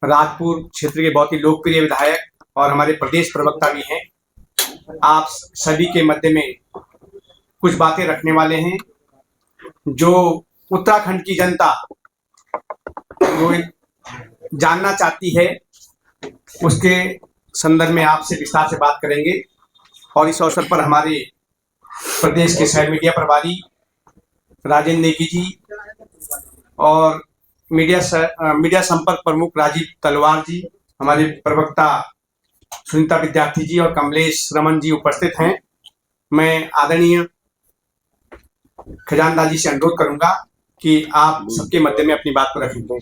राजपुर क्षेत्र के बहुत ही लोकप्रिय विधायक और हमारे प्रदेश प्रवक्ता भी हैं। आप सभी के मध्य में कुछ बातें रखने वाले हैं जो उत्तराखंड की जनता जो जानना चाहती है, उसके संदर्भ में आपसे विस्तार से बात करेंगे। और इस अवसर पर हमारे प्रदेश के शहर मीडिया प्रभारी राजेंद्र नेगी जी और मीडिया संपर्क प्रमुख राजीव तलवार जी, हमारे प्रवक्ता सुनीता विद्यार्थी जी और कमलेश रमन जी उपस्थित हैं। मैं आदरणीय खजानदार जी से अनुरोध करूंगा कि आप सबके मध्य में अपनी बात को रखेंगे।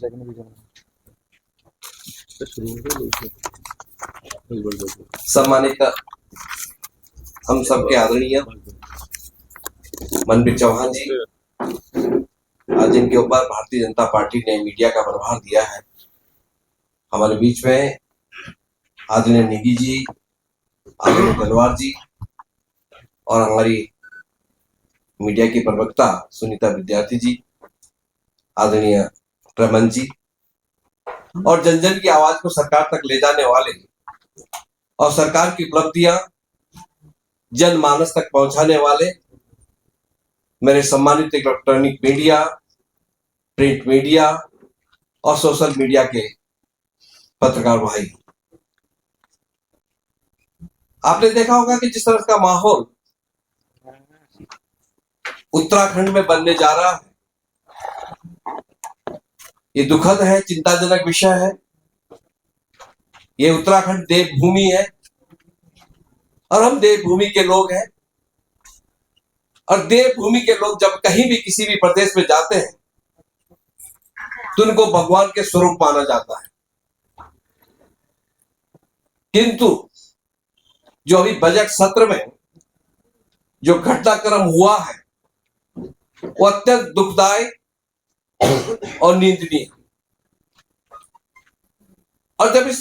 सम्मानित हम सबके आदरणीय मनप्रीत चौहान जी, आज जिनके ऊपर भारतीय जनता पार्टी ने मीडिया का प्रभार दिया है, हमारे बीच में आदरणीय नेगी जी, आदरणीय तलवार जी और हमारी मीडिया की प्रवक्ता सुनीता विद्यार्थी जी, आदरणीय रमन जी और जन जन की आवाज को सरकार तक ले जाने वाले और सरकार की उपलब्धियां जनमानस तक पहुंचाने वाले मेरे सम्मानित इलेक्ट्रॉनिक मीडिया, प्रिंट मीडिया और सोशल मीडिया के पत्रकार भाई, आपने देखा होगा कि जिस तरह का माहौल उत्तराखंड में बनने जा रहा है, ये दुखद है, चिंताजनक विषय है। ये उत्तराखंड देवभूमि है और हम देवभूमि के लोग हैं। और देवभूमि के लोग जब कहीं भी किसी भी प्रदेश में जाते हैं तो उनको भगवान के स्वरूप माना जाता है। किंतु जो अभी बजट सत्र में जो घटनाक्रम हुआ है वो अत्यंत दुखदायक और निंदनीय। और जब इस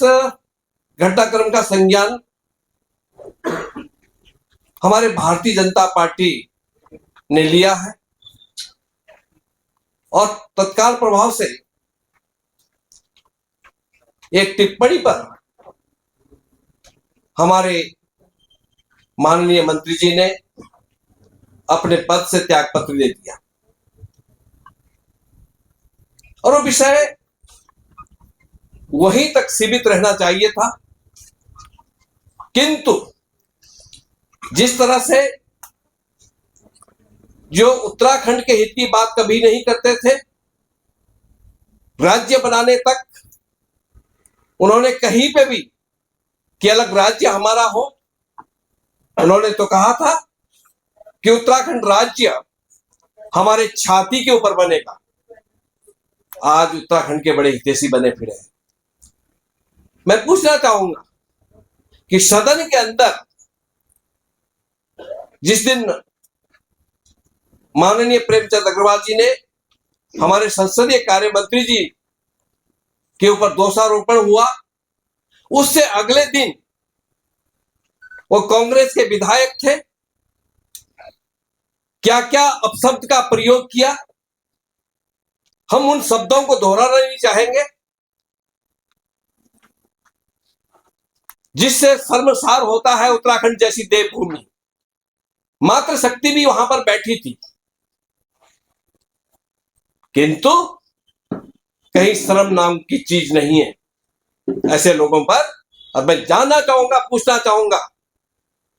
घटनाक्रम का संज्ञान हमारे भारतीय जनता पार्टी ने लिया है और तत्काल प्रभाव से एक टिप्पणी पर हमारे माननीय मंत्री जी ने अपने पद से त्याग पत्र दे दिया और वो विषय वहीं तक सीमित रहना चाहिए था। किंतु जिस तरह से जो उत्तराखंड के हित की बात कभी नहीं करते थे, राज्य बनाने तक उन्होंने कहीं पे भी कि अलग राज्य हमारा हो, उन्होंने तो कहा था कि उत्तराखंड राज्य हमारे छाती के ऊपर बनेगा। आज उत्तराखंड के बड़े हितैषी बने फिरे हैं। मैं पूछना चाहूंगा कि सदन के अंदर जिस दिन माननीय प्रेमचंद अग्रवाल जी ने हमारे संसदीय कार्य मंत्री जी के ऊपर दोषारोपण हुआ, उससे अगले दिन वो कांग्रेस के विधायक थे, क्या क्या अपशब्द का प्रयोग किया, हम उन शब्दों को दोहराना नहीं चाहेंगे जिससे शर्मसार होता है उत्तराखंड जैसी देवभूमि। मात्र शक्ति भी वहां पर बैठी थी, किंतु कहीं शर्म नाम की चीज नहीं है ऐसे लोगों पर। और मैं जानना चाहूंगा, पूछना चाहूंगा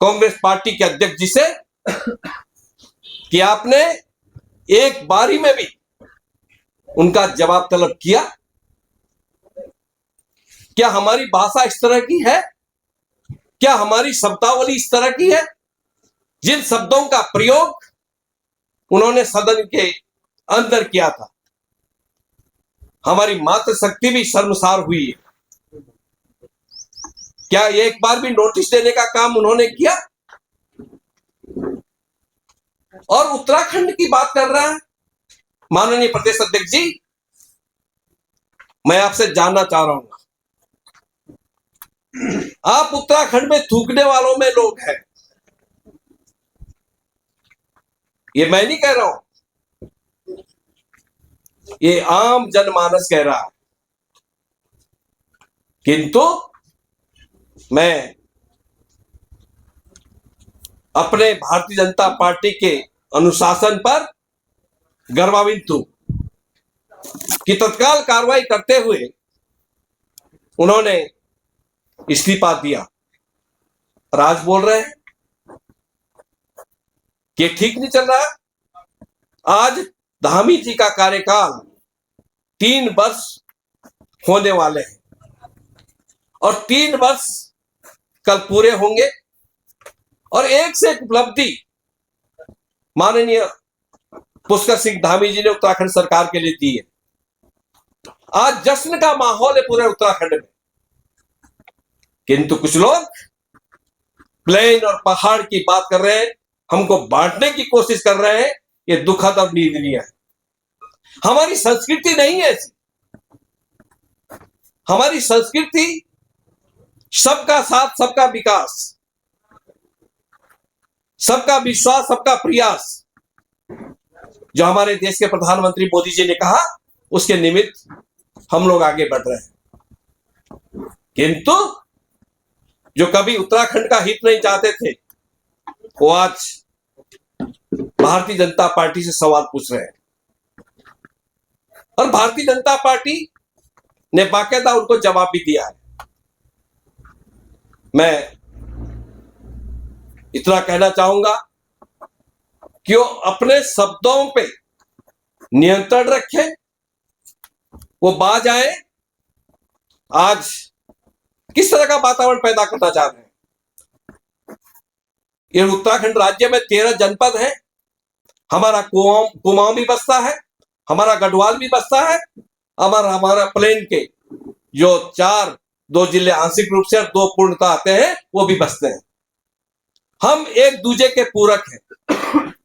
कांग्रेस पार्टी के अध्यक्ष जी से कि आपने एक बारी में भी उनका जवाब तलब किया? क्या हमारी भाषा इस तरह की है? क्या हमारी शब्दावली इस तरह की है? जिन शब्दों का प्रयोग उन्होंने सदन के अंदर किया था, हमारी मातृशक्ति भी शर्मसार हुई है। क्या एक बार भी नोटिस देने का काम उन्होंने किया? और उत्तराखंड की बात कर रहा है माननीय प्रदेश अध्यक्ष जी। मैं आपसे जानना चाह रहा हूं, आप उत्तराखंड में थूकने वालों में लोग हैं, ये मैं नहीं कह रहा हूं, ये आम जनमानस कह रहा है। किंतु मैं अपने भारतीय जनता पार्टी के अनुशासन पर गर्वान्वित हूं कि तत्काल कार्रवाई करते हुए उन्होंने इस्तीफा दिया। और आज बोल रहे हैं कि ठीक नहीं चल रहा। आज धामी जी का कार्यकाल 3 वर्ष होने वाले हैं और 3 वर्ष कल पूरे होंगे और एक से एक उपलब्धि माननीय पुष्कर सिंह धामी जी ने उत्तराखंड सरकार के लिए दी है। आज जश्न का माहौल है पूरे उत्तराखंड में, किंतु कुछ लोग प्लेन और पहाड़ की बात कर रहे हैं, हमको बांटने की कोशिश कर रहे हैं। ये दुखद और निंदनीय है। हमारी संस्कृति नहीं है ऐसी। हमारी संस्कृति सबका साथ, सबका विकास, सबका विश्वास, सबका प्रयास, जो हमारे देश के प्रधानमंत्री मोदी जी ने कहा, उसके निमित्त हम लोग आगे बढ़ रहे हैं। किंतु जो कभी उत्तराखंड का हित नहीं चाहते थे, वो आज भारतीय जनता पार्टी से सवाल पूछ रहे हैं और भारतीय जनता पार्टी ने बाकायदा उनको जवाब भी दिया है। मैं इतना कहना चाहूंगा कि वो अपने शब्दों पे नियंत्रण रखें, वो बाज आए। आज किस तरह का वातावरण पैदा करना चाह रहे हैं? ये उत्तराखंड राज्य में 13 जनपद है। हमारा कुमाऊं भी बसता है, हमारा गढ़वाल भी बसता है, हमारा प्लेन के जो 2 जिले आंशिक रूप से और 2 पूर्णता आते हैं, वो भी बसते हैं। हम एक दूसरे के पूरक हैं।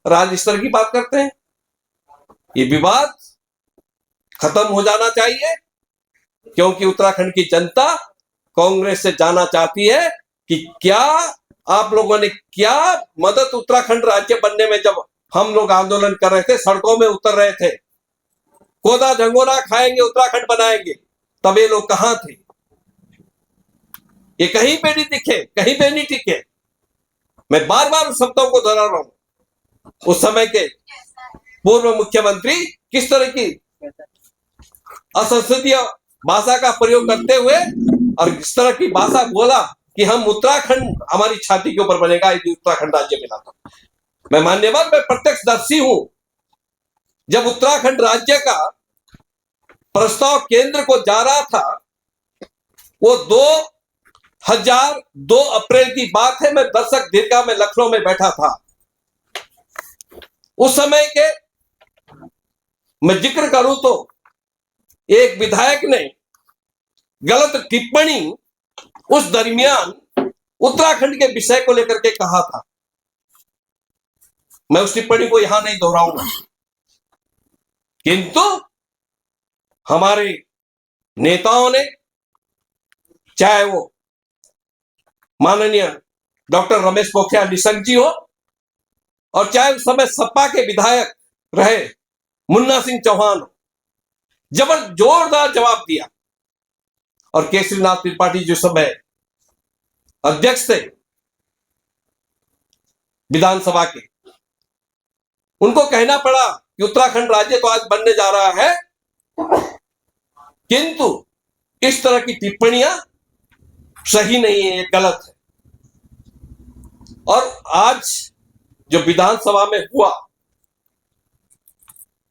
राज्य स्तर की बात करते हैं। ये विवाद खत्म हो जाना चाहिए, क्योंकि उत्तराखंड की जनता कांग्रेस से जानना चाहती है कि क्या आप लोगों ने क्या मदद उत्तराखंड राज्य बनने में, जब हम लोग आंदोलन कर रहे थे, सड़कों में उतर रहे थे, कोदा झंगोरा खाएंगे उत्तराखंड बनाएंगे, तब ये लोग कहां थे? ये कहीं पे नहीं दिखे, कहीं पे नहीं टिके। मैं बार बार उस शब्दों को दोहरा रहा हूं। उस समय के पूर्व मुख्यमंत्री किस तरह की असंसदीय भाषा का प्रयोग करते हुए और इस तरह की भाषा बोला कि हम उत्तराखंड हमारी छाती के ऊपर बनेगा यदि उत्तराखंड राज्य मिला तो। मैं मान्यवर, मैं प्रत्यक्षदर्शी हूं। जब उत्तराखंड राज्य का प्रस्ताव केंद्र को जा रहा था, वो 2002 अप्रैल की बात है। मैं दर्शक दीर्घा में लखनऊ में बैठा था। उस समय के मैं जिक्र करूं तो एक विधायक ने गलत टिप्पणी उस दरमियान उत्तराखंड के विषय को लेकर के कहा था। मैं उस टिप्पणी को यहां नहीं दोहराऊंगा, किंतु हमारे नेताओं ने, चाहे वो माननीय डॉक्टर रमेश पोखरियाल निशंक जी हो और चाहे उस समय सपा के विधायक रहे मुन्ना सिंह चौहान हो, जोरदार जवाब दिया। और केसरीनाथ त्रिपाठी जो समय अध्यक्ष थे विधानसभा के, उनको कहना पड़ा कि उत्तराखंड राज्य तो आज बनने जा रहा है, किंतु इस तरह की टिप्पणियां सही नहीं है, ये गलत है। और आज जो विधानसभा में हुआ,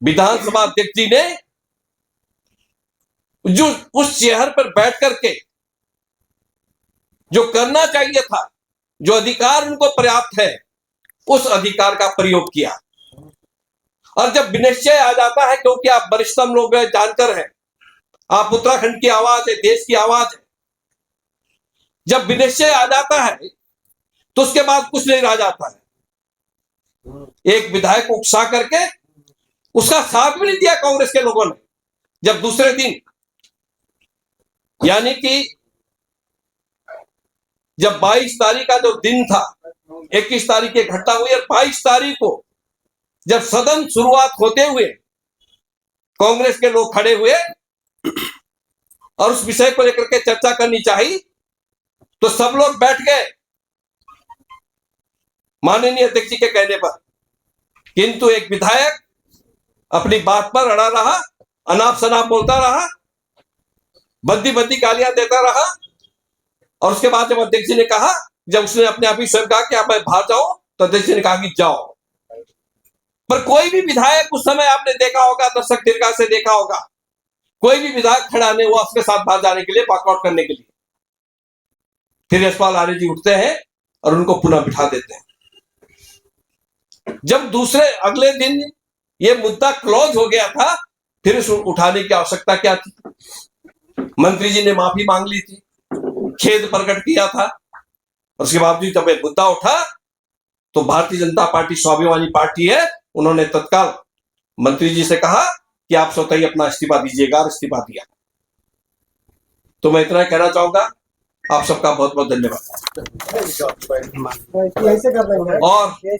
विधानसभा अध्यक्ष जी ने जो उस चेयर पर बैठ करके जो करना चाहिए था, जो अधिकार उनको पर्याप्त है, उस अधिकार का प्रयोग किया। और जब विनिश्चय आ जाता है, क्योंकि आप वरिष्ठतम लोग जानकर हैं, आप उत्तराखंड की आवाज है, देश की आवाज है, जब विनिश्चय आ जाता है तो उसके बाद कुछ नहीं रह जाता है। एक विधायक को उकसा करके उसका साथ भी नहीं दिया कांग्रेस के लोगों ने। जब दूसरे दिन, यानी कि जब 22 तारीख का जो दिन था, 21 तारीख की घटना हुई और 22 तारीख को जब सदन शुरुआत होते हुए कांग्रेस के लोग खड़े हुए और उस विषय को लेकर के चर्चा करनी चाहिए, तो सब लोग बैठ गए माननीय अध्यक्ष जी के कहने पर। किंतु एक विधायक अपनी बात पर अड़ा रहा, अनाप शनाप बोलता रहा, बद्दी बद्दी गालियां देता रहा। और उसके बाद जब अध्यक्ष जी ने कहा, जब उसने अपने आप ही स्वयं कहा कि आप मैं बाहर जाऊं, तो अध्यक्ष जी ने कहा कि जाओ। पर कोई भी विधायक उस समय आपने देखा होगा, दर्शक दीर्घा से देखा होगा, कोई भी विधायक खड़ा नहीं हुआ उसके साथ बाहर जाने के लिए, वॉकआउट करने के लिए। फिर यशपाल आर्य जी उठते हैं और उनको पुनः बिठा देते हैं। जब दूसरे अगले दिन ये मुद्दा क्लोज हो गया था, फिर इस उठाने की आवश्यकता क्या थी? मंत्री जी ने माफी मांग ली थी, खेद प्रकट किया था, और उसके बावजूद जब ये मुद्दा उठा तो भारतीय जनता पार्टी स्वाभिमानी पार्टी है, उन्होंने तत्काल मंत्री जी से कहा कि आप स्वतः ही अपना इस्तीफा दीजिएगा, और इस्तीफा दिया। तो मैं इतना कहना चाहूंगा, आप सबका बहुत बहुत धन्यवाद। ऐसे कर रहे हैं और